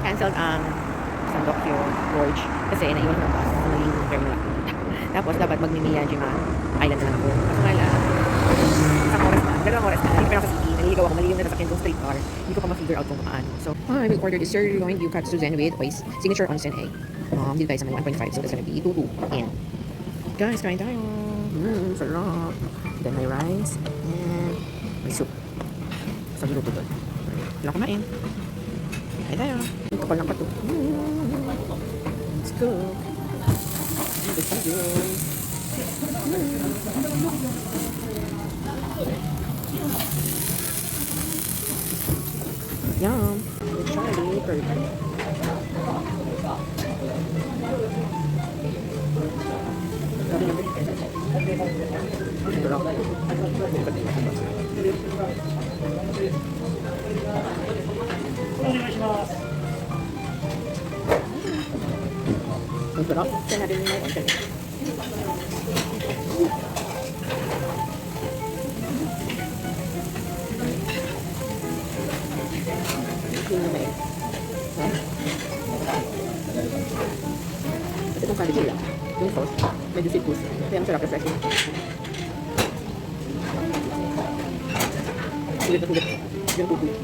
Cancelled ang Sandokyo Gorge kasi naiwan ko ng bus sa maling terminal. Tapos dapat magmi-Miyajima Island na lang ako. Kaso nga lang, isang oras na, 2 oras na, hindi pa ako sa city, naliligaw ako, mali yung nasasakyan kong street car. Hindi ko pa ma-figure out kung paano. So, I will order this sirloin Gyukatsu Zen with signature onsen egg. Dito tayo sa may 1.5, so that's gonna be 2 in. Guys, kain tayo. Sarap. Then may rice and may soup. Sa luto doon. Wala kumain. Kain tayo. Kapal ng pato. Let's go. Let's go. Yum. Charlie Burger. Ang sarap. Kaya natin yung mga onsen. Kasi itong kaligay lang, yung sauce, medyo citrus. Kaya ang sarap refreshing. Sulit na sulit. Yung tutuloy.